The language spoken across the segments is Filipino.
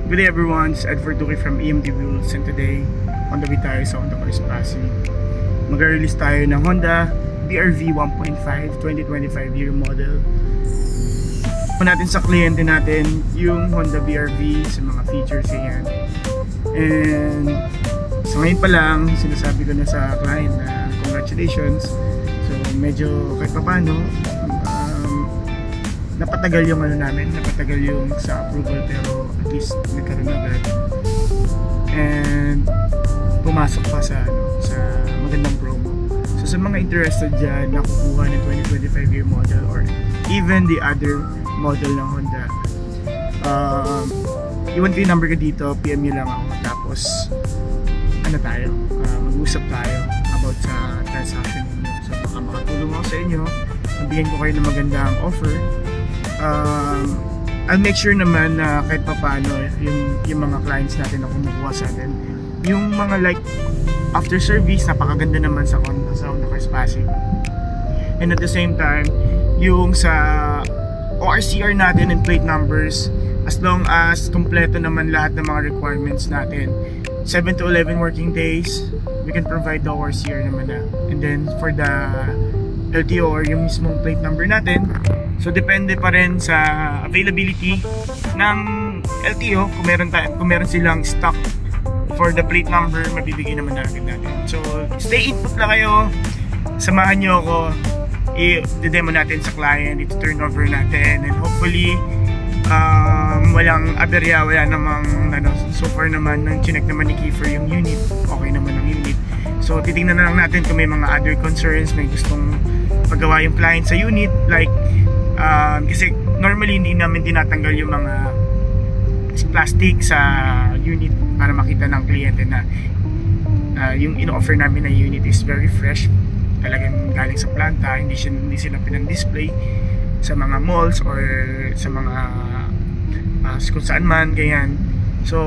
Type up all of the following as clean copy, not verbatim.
Good day everyone, it's Ed Verduque from EMD Wheels, and today on the way tayo sa Honda Cars Pasig. Mag-release tayo ng Honda BR-V 1.5 2025 year model. Natin sa kliyente natin yung Honda BR-V sa mga features yan. And so ngayon pa lang sinasabi ko na sa client na congratulations. So medyo kahit pa paano napatagal yung napatagal yung sa approval, pero at least nagkaroon agad. And pumasok pa sa magandang promo. So sa mga interested dyan na kukuha ng 2025 year model or even the other model ng Honda, iwan ko yung number ko dito, PM nyo lang ako, tapos mag-usap tayo about sa transaction ninyo. So baka makatulong ako sa inyo, nabigyan ko kayo ng magandang offer. I'll make sure naman na kahit pa paano yung mga clients natin na kumukuha sa atin, yung mga like after service, napakaganda naman sa Honda Cars Pasig. And at the same time, yung sa ORCR natin and plate numbers, as long as kompleto naman lahat ng mga requirements natin, 7 to 11 working days, we can provide the ORCR naman na. And then for the LTO or yung mismong plate number natin, so depende pa rin sa availability ng LTO. Kung meron silang stock for the plate number, mabibigay naman natin. So stay input lang kayo, samahan nyo ako, i-demo natin sa client, i-turnover natin, and hopefully walang aberya, wala namang so far naman nang chinek naman ni Kiefer yung unit, okay naman ang unit. So titingnan na lang natin kung may mga other concerns, may gustong paggawa yung client sa unit, like kasi normally hindi namin tinatanggal yung mga plastic sa unit para makita ng kliyente na yung in-offer namin na unit is very fresh, talagang galing sa planta, hindi sila pinang-display sa mga malls or sa mga kung saan man, ganyan. So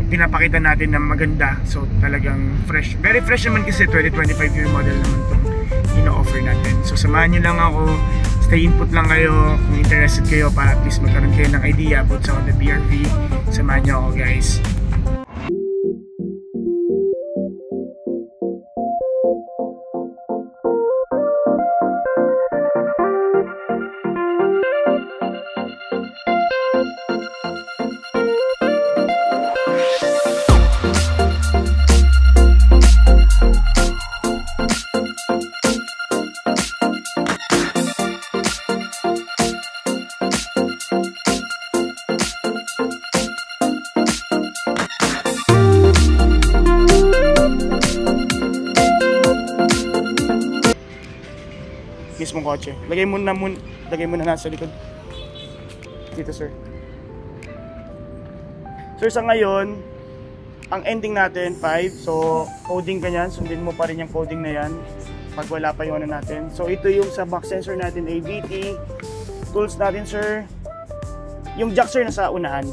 pinapakita natin na maganda, so talagang fresh, very fresh naman kasi 2025 year model naman itong ino-offer natin. So samahan nyo lang ako, stay input lang kayo kung interested kayo para at least magkaroon kayo ng idea about sa Honda BR-V. Samahan nyo ako guys. Mismong kotse. Lagay mo na nasa likod. Dito sir. Sir, sa ngayon, ang ending natin 5. So, coding ka yan. Sundin mo pa rin yung coding na yan pag wala pa yung ano natin. So, ito yung sa back sensor natin, AVT. Tools natin sir. Yung jack sir nasa unahan.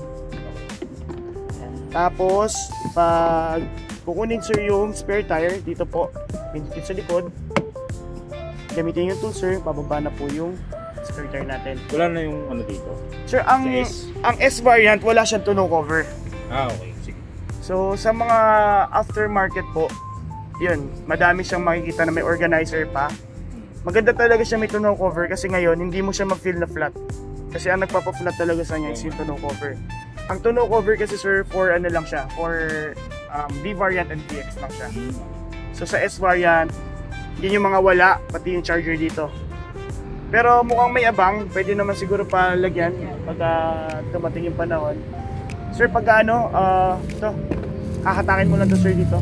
Tapos, pag kukunin sir yung spare tire, dito po, pinipit sa likod. Gamitin yung tool sir, bababa na po yung spare tire natin. Wala na yung ano dito? Sir, ang S variant, wala siyang tonneau cover. Okay, sige. So, sa mga aftermarket po, yun, madami siyang makikita na may organizer pa. Maganda talaga siya may tonneau cover kasi ngayon, hindi mo siya mag-feel na flat. Kasi ang nagpapa-flat talaga sa niya is yung tonneau cover. Ang tonneau cover kasi sir, for ano lang siya, for B variant and PX lang siya. So, sa S variant, yun yung mga wala, pati yung charger dito. Pero mukhang may abang, pwede naman siguro pa lagyan pag dumating yung panahon. Sir, pag ito, kakatakin mo lang to sir dito.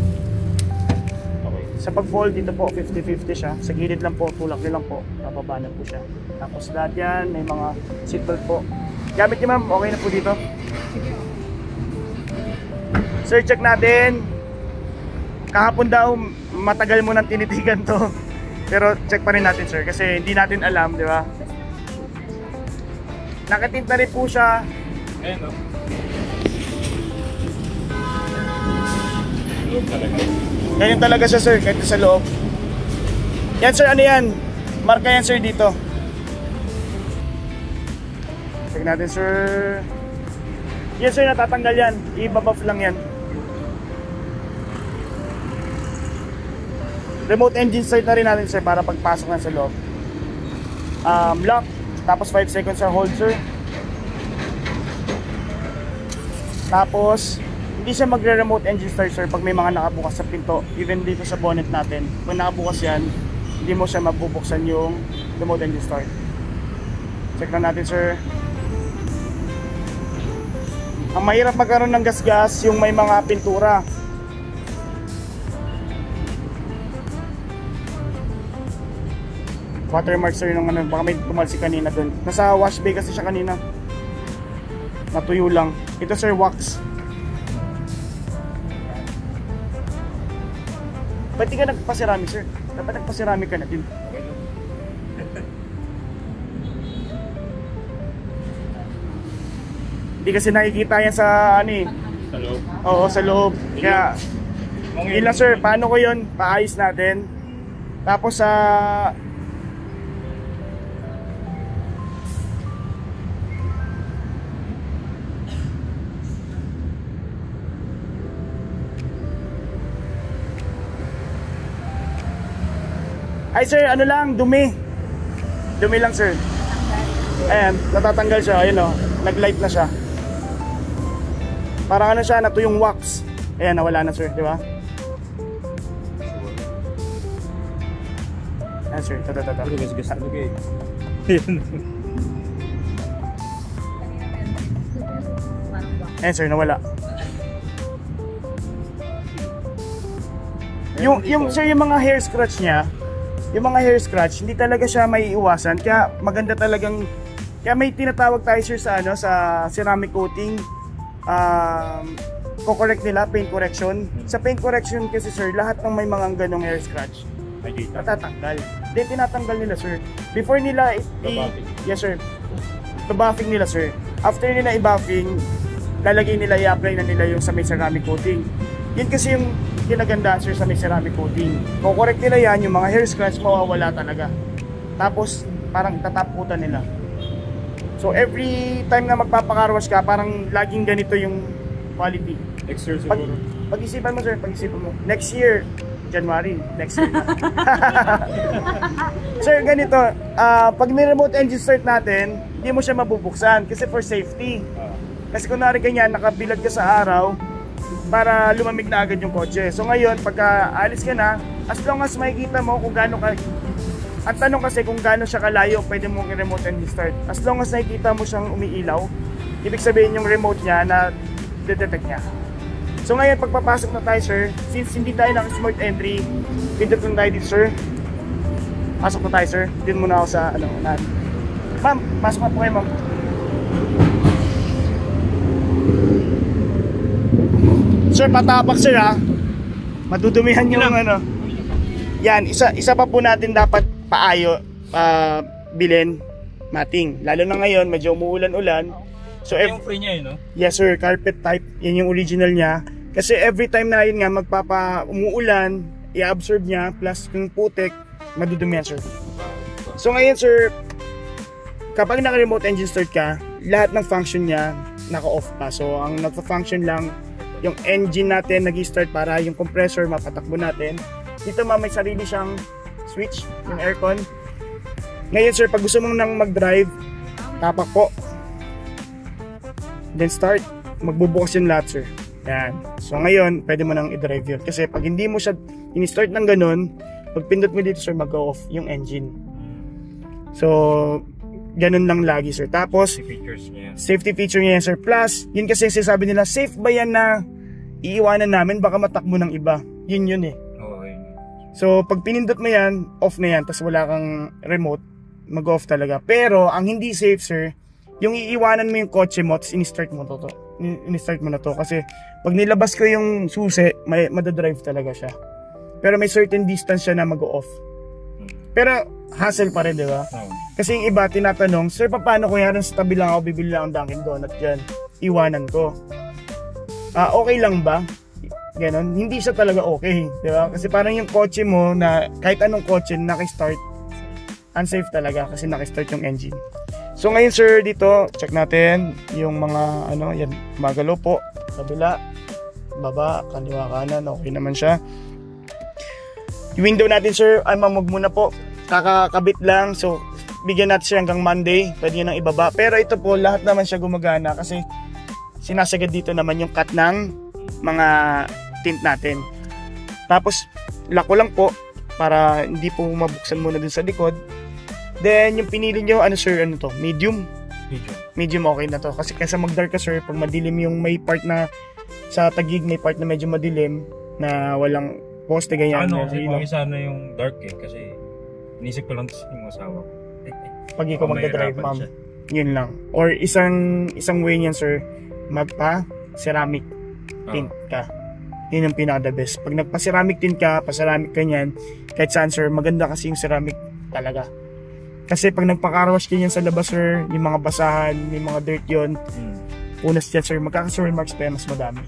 Okay. Sa pag-fold dito po, 50-50 siya. Sa gilid lang po, tulak nyo lang po, bababa na po siya. Tapos lahat yan, may mga seatbelt po. Gamit nyo ma'am, okay na po dito. Sir, check natin. Kahapon daw, matagal mo nang tinitigan to. Pero check pa rin natin sir, kasi hindi natin alam, di ba? Nakatint na rin po siya. Ayan o. Loob talaga. Ganyan talaga siya sir, kahit sa loob. Yan sir, ano yan? Marka yan sir dito. Check natin sir. Yes sir, natatanggal yan. I-buff lang yan. Remote engine start na rin natin sir para pagpasok na sa loob. Lock. Tapos 5 seconds sa hold sir. Tapos hindi siya magre-remote engine start sir pag may mga nakabukas sa pinto. Even dito sa bonnet natin, kung nakabukas yan, hindi mo siya mabubuksan yung remote engine start. Check na natin sir. Ang mahirap magkaroon ng gas-gas yung may mga pintura. Watermark sir yung ano, baka may tumalsi kanina dun. Nasa wash bay kasi siya kanina. Natuyo lang. Ito sir, wax. Ba't di ka nagpasirami sir? Dapat nagpasirami ka na din. Hindi kasi nakikita yan sa ano eh. Sa loob. Oo, sa loob. Kaya, yun lang sir, paano ko yun? Paayos natin. Tapos sa... Ay sir, ano lang, dumi. Dumi lang sir. Ayan, natatanggal siya, ayun o. Nag-light na siya. Parang ano siya, natuyong wax. Ayan, nawala na sir, di ba? Ayan sir, tata. Gas-gas talaga eh. Ayan sir, nawala. Yung sir, yung mga hair scratch niya, yung mga hair scratch, hindi talaga siya may iwasan. Kaya maganda talagang, kaya may tinatawag tayo sir sa ano, sa ceramic coating. Ko-correct nila, paint correction. Sa paint correction kasi sir, lahat ng may mga ganong hair scratch natatanggal. Then tinatanggal nila sir. Before nila yes sir. Buffing nila sir. After nila i-buffing, lalagay nila, i-apply na nila yung sa may ceramic coating. Yun kasi yung kinagandaan sir sa may ceramic coating. Ko-correct nila yan, yung mga hair scratch mawawala talaga. Tapos parang tataputan nila. So every time na magpapakarwash ka, parang laging ganito yung quality. Next year siguro. Pag-isipan mo sir, pag-isipan mo. Next year, January, next year na. Sir, ganito, pag ni-remote engine start natin, hindi mo siya mabubuksan kasi for safety. Kasi kunwari ganyan, nakabilad ka sa araw, para lumamig na agad yung kotse. So ngayon, pagka alis ka na, as long as makikita mo kung gaano ka... Ang tanong kasi kung gaano siya kalayo, pwede mong i-remote engine start. As long as nakikita mo siyang umiilaw, ibig sabihin yung remote niya na detect niya. So ngayon, pagpapasok na tayo sir, since hindi tayo naka-smart entry, pindot lang tayo dito sir. Pasok na tayo sir. Dito muna ako sa ano, unahan. Ma'am, pasok na po kayo ma'am. Sir, patapak sir ha. Madudumihan yung ano. Yan, isa pa po natin dapat paayo, bilhin, mating. Lalo na ngayon, medyo umuulan-ulan. So, yung free niya no? Yes sir, carpet type. Yan yung original niya. Kasi every time na yun nga, umuulan, i-absorb niya, plus yung putik, madudumihan sir. So ngayon sir, kapag naka-remote engine start ka, lahat ng function niya, naka-off pa. So, ang nagpa-function lang, yung engine natin nag-start para yung compressor mapatakbo natin. Dito may sarili siyang switch, yung aircon. Ngayon sir, pag gusto mong nang mag-drive, tapak po. Then start, magbubukas yung lahat sir. Yan. So ngayon, pwede mo nang i-drive yun. Kasi pag hindi mo siya in-start ng ganun, pag pindot mo dito sir, mag-off yung engine. So, ganun lang lagi sir. Tapos, safety feature niya yan sir. Plus, yun kasi yung sinasabi nila, safe ba yan na iiwanan namin, baka matakbo ng iba. Yun eh. So pag pinindot mo yan, off na yan. Tapos wala kang remote, mag-off talaga. Pero ang hindi safe sir, yung iiwanan mo yung kotse mo, tapos in-start mo to. In-start mo na to. Kasi pag nilabas ko yung susi, madadrive talaga siya. Pero may certain distance siya na mag-off. Pero hassle pa rin, di ba? Kasi yung iba tinatanong, sir, paano kung yaran sa tabi lang ako, bibili lang ang Dunkin Donut dyan, iwanan ko. Okay lang ba? Ganon, hindi siya talaga okay, di ba? Kasi parang yung kotse mo na kahit anong kotse naki-start, unsafe talaga kasi naki-start yung engine. So ngayon sir, dito check natin yung mga ano, yan, magalaw po, kabila, baba, kaliwa, kanan, okay naman siya. Yung window natin sir, ay mamag muna po, kakakabit lang, so bigyan natin siya hanggang Monday, pwede nang ibaba. Pero ito po, lahat naman siya gumagana kasi sinasagad dito naman yung cut ng mga tint natin. Tapos lock ko lang po para hindi po mabuksan muna dun sa likod. Then yung pinili nyo, ano sir, ano to? Medium? Medium okay na to. Kasi kaysa mag-dark ka sir, pag madilim yung may part na sa tagig, may part na medyo madilim na walang poste ganyan. Ano, kasi pang isa na yung dark eh. Kasi inisip ko lang yung asawa ko. Pag ikaw magdadrive ma'am, yun lang. Or isang way niyan sir, magpa-ceramic tint ka. Yun yung pinaka the best. Pag nagpa-ceramic tint ka, pa-ceramic ka niyan, kahit saan sir, maganda kasi yung ceramic talaga. Kasi pag nagpa-carwash ka niyan sa labas sir, yung mga basahan, yung mga dirt yun, punas dyan sir, magkaka-swirl marks pa yan, mas madami.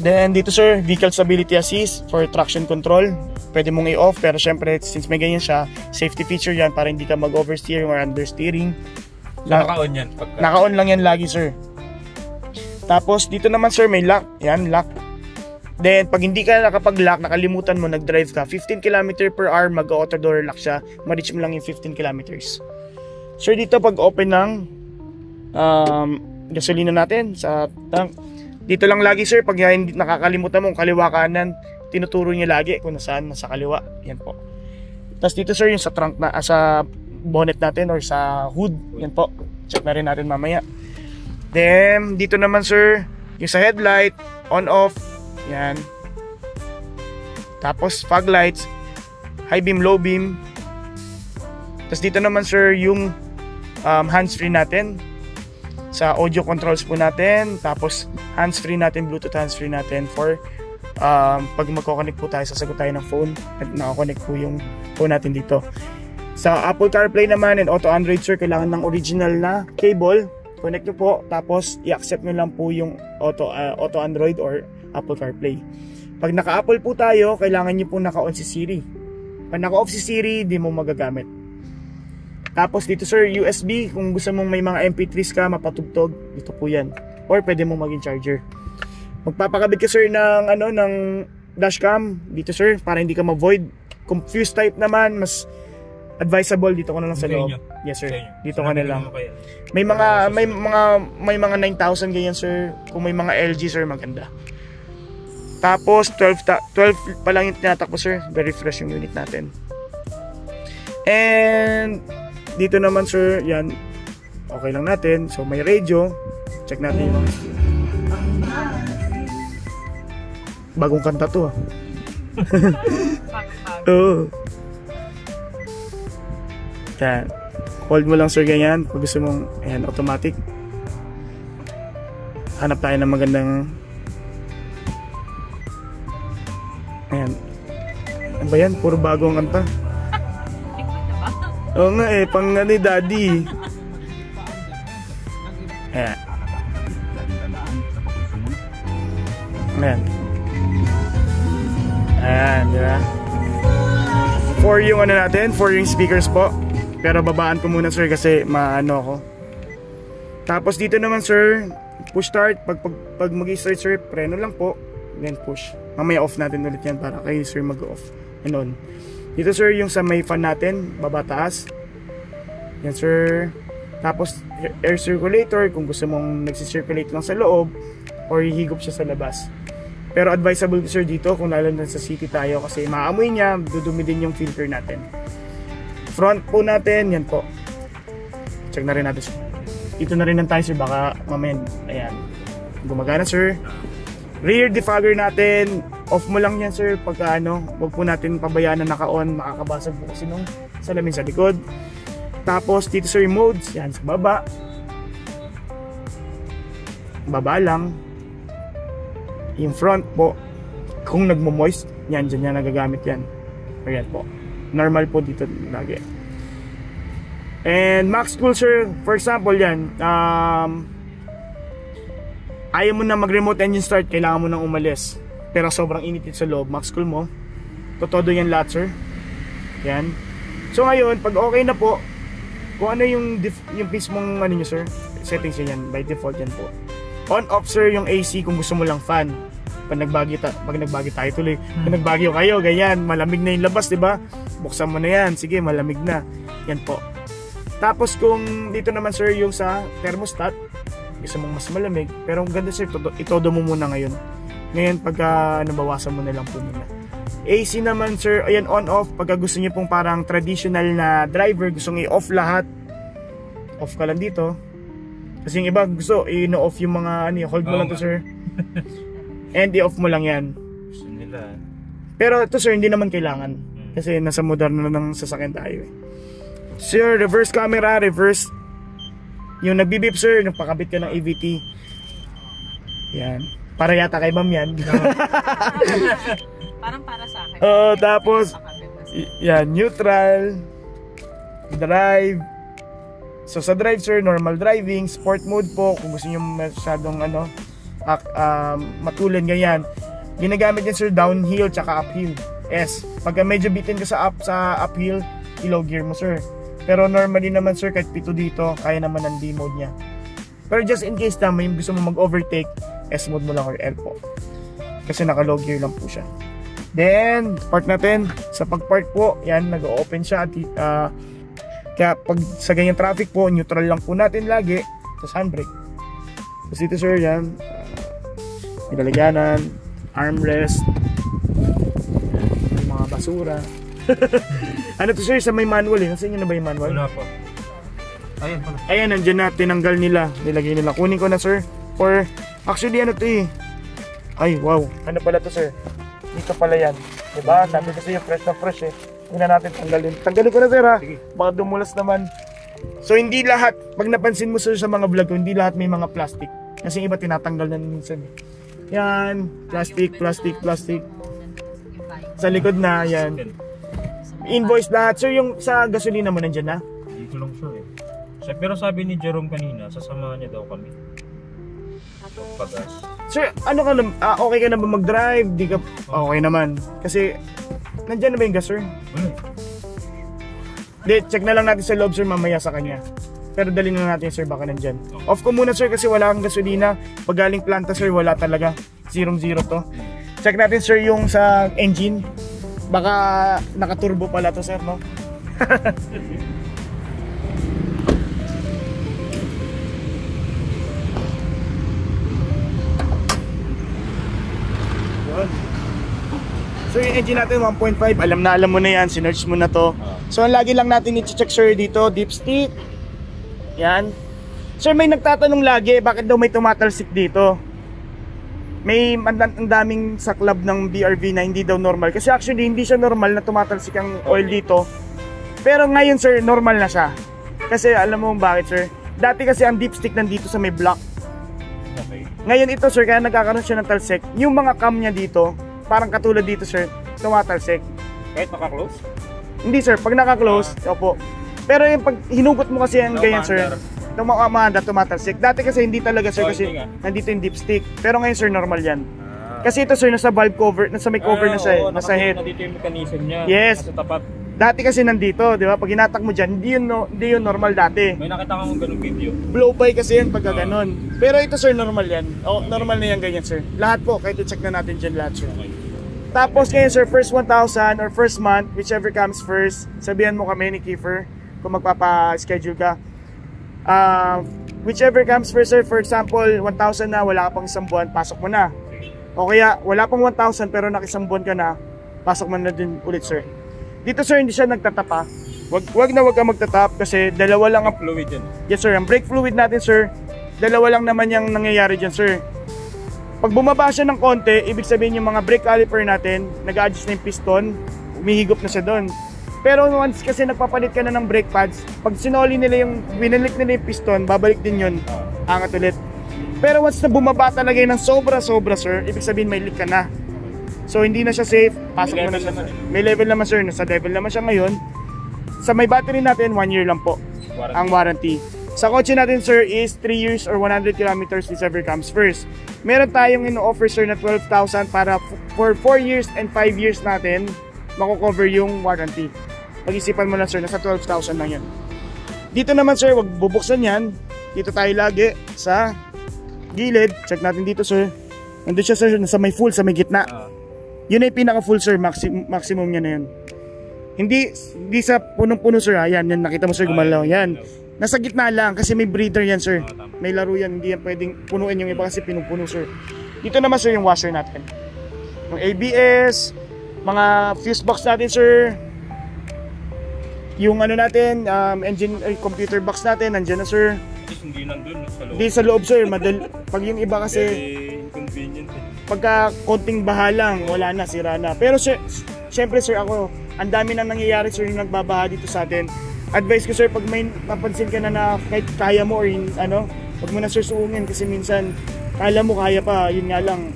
Then dito sir, vehicle stability assist for traction control. Pwede mong i-off, pero syempre since may ganyan siya, safety feature yan para hindi ka mag-oversteering or understeering. Naka-on yan? Naka-on lang yan lagi sir. Tapos dito naman sir, may lock. Yan, lock. Then pag hindi ka nakapag-lock, nakalimutan mo, nag-drive ka, 15 km/h mag-auto door lock siya. Ma-reach mo lang yung 15 kilometers. Sir, dito pag open ng gasolina natin sa tank, dito lang lagi sir, pag hindi nakakalimutan mo kaliwa kanan, tinuturo niya lagi kung nasaan, nasa kaliwa. Yan po. Tapos dito sir, yung sa trunk na, sa bonnet natin or sa hood, yan po. Check na rin natin mamaya. Then dito naman sir, yung sa headlight, on off, yan. Tapos fog lights, high beam, low beam. Tapos dito naman sir, yung hands-free natin. Sa audio controls po natin. Tapos hands-free natin, Bluetooth hands-free natin for pag magkoconnect po tayo, sasagot tayo ng phone at nakakonect po yung phone natin dito. Sa Apple CarPlay naman and Auto Android sir, kailangan ng original na cable. Connect nyo po, tapos i-accept nyo lang po yung Auto Android or Apple CarPlay. Pag naka-Apple po tayo, kailangan nyo po naka-on si Siri. Pag naka-off si Siri, di mo magagamit. Tapos dito sir, USB, kung gusto mong may mga MP3s ka, mapatugtog, dito po yan. Or pwede mong maging charger. Magpapakabit ka sir ng, ng dashcam, dito sir, para hindi ka ma-void. Kung fuse type naman, mas advisable dito ko na lang sa loob. Yes sir, dito ka na lang. May mga 9,000 ganyan sir. Kung may mga LG sir, maganda. Tapos 12 pa lang yung tinatakbo sir. Very fresh yung unit natin. And dito naman sir, yan, okay lang natin. So may radio. Check natin yung mga bagong kanta to. Oo. Yan. Hold mo lang sir ganyan. Pag gusto mong, ayan, automatic. Hanap tayo ng magandang, ayan. Ano ba yan? Puro bagong kanta. Oo nga eh, pang ni daddy. Ayan. Ayan. Ayan, di ba? For yung natin, for yung speakers po. Pero babaan ko muna sir kasi maano ako. Tapos dito naman sir, push start. Pag mag-start sir, preno lang po. Then push. Mamaya off natin ulit yan para kayo sir mag-off. And on. Dito sir, yung sa may fan natin, baba taas. Yan sir. Tapos air circulator, kung gusto mong nagsisirculate lang sa loob or hihigop siya sa labas. Pero advisable sir dito kung lalo na sa city tayo kasi maamoy niya, dudumi din yung filter natin. Front po natin, yan po. Check na rin natin sir. Ito na rin tayo sir, baka mamaya, ayan, gumagana sir. Rear defogger natin, off mo lang yan sir pagka wag po natin pabayaan na naka-on, makakabasag po kasi nung salamin sa likod. Tapos dito sir yung modes, yan sa baba. Baba lang. Yung front po, kung nagmo-moist, yan, dyan yan nagagamit yan. Ayan po. Normal po dito lagi. And max cool sir, for example yan, ayaw mo na mag-remote engine start, kailangan mo nang umalis. Pero sobrang init sa loob, max cool mo. Totodo yan lahat sir. Yan. So ngayon, pag okay na po, kung ano yung mismong ano nyo sir, settings nyo yan, by default yan po. On off sir yung AC kung gusto mo lang fan. Pag nagbagyo tayo tuloy, pag nagbagyo kayo, ganyan, malamig na yung labas, di ba? Buksan mo na yan, sige, malamig na. Yan po. Tapos kung dito naman sir yung sa thermostat, gusto mong mas malamig, pero ang ganda sir, itodo mo muna ngayon. Ngayon pagka nabawasan mo na lang po muna. AC naman sir, ayan on off, pagka gusto niyo pong parang traditional na driver, gusto nyo i-off lahat, off ka lang dito. Kasi yung iba gusto i-no-off yung mga ano, hold mo lang to sir. And i-off mo lang yan. Gusto nila. Pero ito sir, hindi naman kailangan. Kasi nasa modern na ng sasakyan tayo eh. Sir, reverse camera, reverse. Yung nagbibip sir, nagpakabit ka ng AVT. Yan. Para yata kay ma'am yan. Parang para sa akin. Tapos, yan, neutral, drive. So sa drive sir, normal driving, sport mode po, kung gusto nyo masyadong ano, matulin ganyan. Ginagamit niya sir downhill tsaka uphill. Pagka medyo bitin ka sa uphill, low gear mo sir. Pero normally naman sir, kahit pito dito, kaya naman ang D mode niya. Pero just in case na may gusto mo mag-overtake, S mode mo lang or L po. Kasi naka low gear lang po siya. Then, park natin. Sa pag-park po, yan, nag-open siya. Kaya pag sa ganyan traffic po, neutral lang po natin lagi. Tapos handbrake. Tapos dito sir, yan. Nilalagyanan, armrest, may mga basura. Ano to sir, sa may manual eh. Nasaan yun na ba yung manual? Wala pa. Ayan pala. Ayan, nandyan na, tinanggal nila. Nilagay nila. Kunin ko na sir. Or, actually ano to eh. Ay, wow. Ano pala to sir? Dito pala yan. Diba? Sabi kasi yung fresh na fresh eh. Tingnan natin, tanggalin. Tanggalin ko na sir ha. Sige. Baka dumulas naman. So hindi lahat, pag napansin mo sir sa mga vlog ko, hindi lahat may mga plastic. Kasi yung iba tinatanggal na minsan. Yan, plastic. Sa likod na, yan. Invoice lahat. Sir, yung sa gasolina mo nandyan na? Hindi ko lang sure eh. Pero sabi ni Jerome kanina, sasamahan niya daw kami. Pagas. Sir, ano ka na, okay ka na ba mag-drive? Di ka, okay naman. Kasi, nandyan na ba yung gas sir? Di, check na lang natin sa loob sir mamaya sa kanya. Pero dali na natin sir, baka nandyan. Off ko muna sir kasi wala kang gasolina. Pag galing planta sir, wala talaga. 0-0 to. Check natin sir yung sa engine. Baka naka-turbo pala to sir, no? So yung engine natin 1.5, alam mo na yan, sinerch mo na to. So ang lagi lang natin i-check sir dito, dipstick. Yan. Sir, may nagtatanong lagi, bakit daw may tumatalsik dito? May ang daming sa club ng BRV na hindi daw normal. Kasi actually hindi siya normal na tumatalsik ang oil dito. Pero ngayon sir, normal na siya. Kasi alam mo bakit sir? Dati kasi ang dipstick nandito sa may block. Okay. Ngayon ito sir, kaya nagkakaroon siya ng talsik. Yung mga cam niya dito, parang katulad dito sir, tumatalsik. Kahit naka-close? Hindi sir, pag naka-close, opo. Pero yung pag hinugot mo kasi ang ganyan sir, tumatalsik. Dati kasi hindi talaga sir kasi nandito yung dipstick. Pero ngayon sir, normal yan. Kasi ito sir, nasa valve cover, nasa may cover na siya, nasa head. Nandito yung mechanism niya. Yes. Nasa tapat. Dati kasi nandito, di ba? Pag hinatak mo dyan, hindi yun normal dati. May nakita kang ganung video. Blow by kasi yun pagka ganon. Pero ito sir, normal yan. Normal na yan ganyan sir. Lahat po, kahit i-check na natin dyan lahat sir. Tapos ngayon sir, first 1,000 or first month, whichever comes first, sabihan mo kami ni Kiefer kung magpapa-schedule ka. Whichever comes first sir, for example, 1,000 na, wala ka pang isang buwan, pasok mo na. O kaya, wala pang 1,000 pero nakisang buwan ka na, pasok mo na din ulit sir. Dito sir, hindi siya nagtatapa. Wag ka magtatap kasi dalawa lang ang fluid yan. Yes sir, ang brake fluid natin sir, dalawa lang naman yung nangyayari dyan sir. Pag bumaba siya ng konti, ibig sabihin yung mga brake caliper natin, nag-adjust na yung piston, umihigop na siya doon. Pero once kasi nagpapalit ka na ng brake pads, pag sinoli nila yung, winalik nila yung piston, babalik din yun, angat ulit. Pero once na bumaba talaga yun ng sobra sir, ibig sabihin may leak ka na. So hindi na siya safe, pasok mo na siya. May level naman sir, nasa level naman siya ngayon. Sa may battery natin, 1 year lang po ang warranty. Sa kotse natin sir is 3 years or 100 kilometers, whichever comes first. Meron tayong ino-offer sir na 12,000 para for 4 years and 5 years natin mako-cover yung warranty. Pag-isipan mo lang sir, nasa 12,000 lang yun. Dito naman sir, wag bubuksan yan. Dito tayo lagi sa gilid. Check natin dito sir. Nandun siya sir, nasa may full, sa may gitna. Yun ay pinaka full sir, maximum niya na yun. Hindi sa punong-puno sir, ayan, yan, nakita mo sir gumalaw. Yan. Nasa gitna lang kasi may breather yan sir. May laro yan, hindi yan pwedeng punuin yung iba kasi pinupuno sir. Dito naman sir yung washer natin. Yung ABS, mga fuse box natin sir. Yung ano natin, engine, computer box natin, nandiyan na sir. Hindi nandun sa loob. Hindi sa loob sir, pag yung iba kasi inconvenient. Pagka konting baha lang, wala na, sira na. Pero sir, syempre sir ako, ang dami nang nangyayari sir yung nagbabaha dito sa atin. Advice ko sir, pag may napansin ka na kahit kaya mo or ano, wag mo na sir suungin kasi minsan kala mo kaya pa, yun nga lang.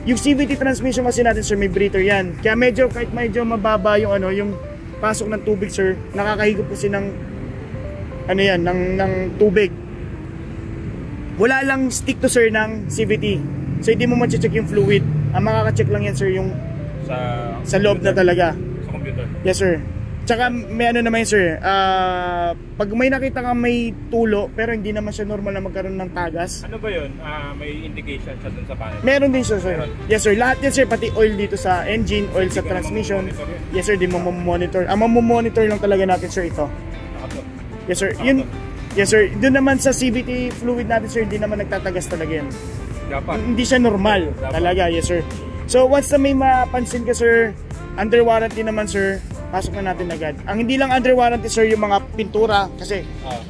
Yung CVT transmission kasi natin sir, may breather yan. Kaya medyo, kahit medyo mababa yung ano, yung pasok ng tubig sir, nakakahigop kasi ng ano yan, ng tubig. Wala lang stick to sir ng CVT. So hindi mo ma-check yung fluid. Ang makaka-check lang yan sir yung sa loob na talaga. Sa computer. Yes sir. Tsaka may ano naman sir, pag may nakita ka may tulo pero hindi naman siya normal na magkaroon ng tagas. Ano ba yun? May indication siya dun sa panel? Meron din sir. Yes sir, lahat yan sir, pati oil dito sa engine, oil sa transmission. Yes sir, di mo monitor. Ang monitor lang talaga natin sir ito. Yes sir, yun. Yes sir, doon naman sa CVT fluid natin sir, hindi naman nagtatagas talaga yan. Hindi siya normal talaga, yes sir. So once na may mapansin ka sir, under warranty naman sir, pasok na natin agad. Ang hindi lang under warranty sir, yung mga pintura kasi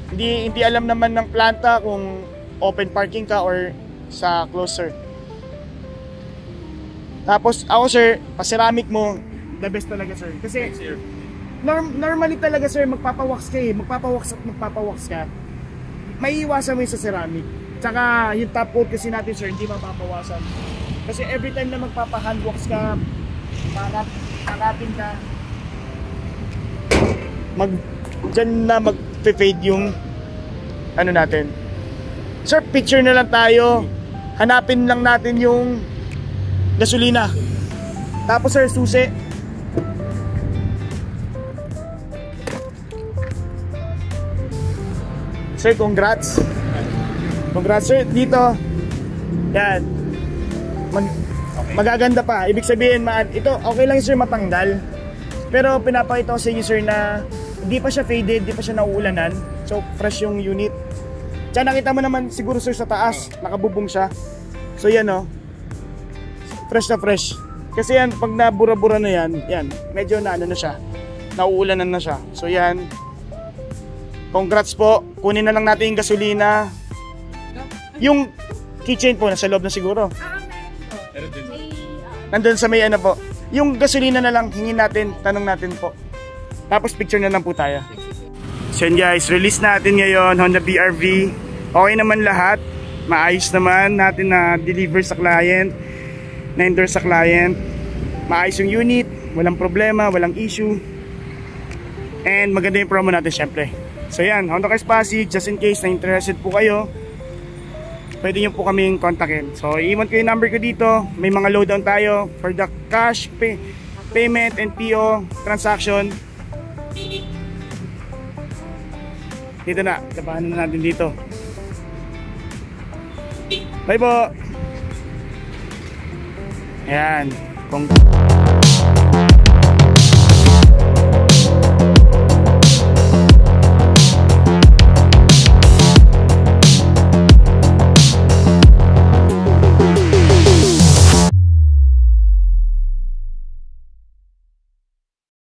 hindi alam naman ng planta kung open parking ka or sa closed sir. Tapos ako sir, pa-ceramic mo, the best talaga sir. Kasi normally talaga sir, magpapawax ka magpapawax ka. May iwasan mo yung sa ceramic. Tsaka yung top coat kasi natin sir, hindi mapapawasan. Kasi every time na magpapa-handwax ka, pakapin ka, dyan na mag-fade yung ano natin. Sir, picture na lang tayo. Hanapin lang natin yung gasolina. Tapos sir, susi. Sir, congrats. Congrats sir, dito. Yan. Magaganda pa. Ibig sabihin, ito okay lang sir matanggal. Pero pinapakita ko sa inyo sir na hindi pa siya faded, hindi pa siya nauulanan. So fresh yung unit. Tsaka nakita mo naman siguro sir sa taas, nakabubong siya. So yan o. Fresh na fresh. Kasi yan, pag nabura-bura na yan, medyo na ano na siya. Nauulanan na siya. So yan. Congrats po. Kunin na lang natin yung gasolina. Yung keychain po, nasa loob na siguro. Nandun sa may ano po. Yung gasolina na lang, hingin natin, tanong natin po. Tapos picture na lang po tayo. So yun guys, release natin ngayon, Honda BR-V. Okay naman lahat. Maayos naman natin na deliver sa client. Na-endorse sa client. Maayos yung unit, walang problema, walang issue. And maganda yung promo natin syempre. So yan, Honda Cars Pasig, just in case na interested po kayo, pwede nyo po kaming kontakin. So i-iwan ko yung number ko dito. May mga lowdown tayo for the cash payment and PO transaction. Dito na, tabahan na natin dito. Bye po. Ayan.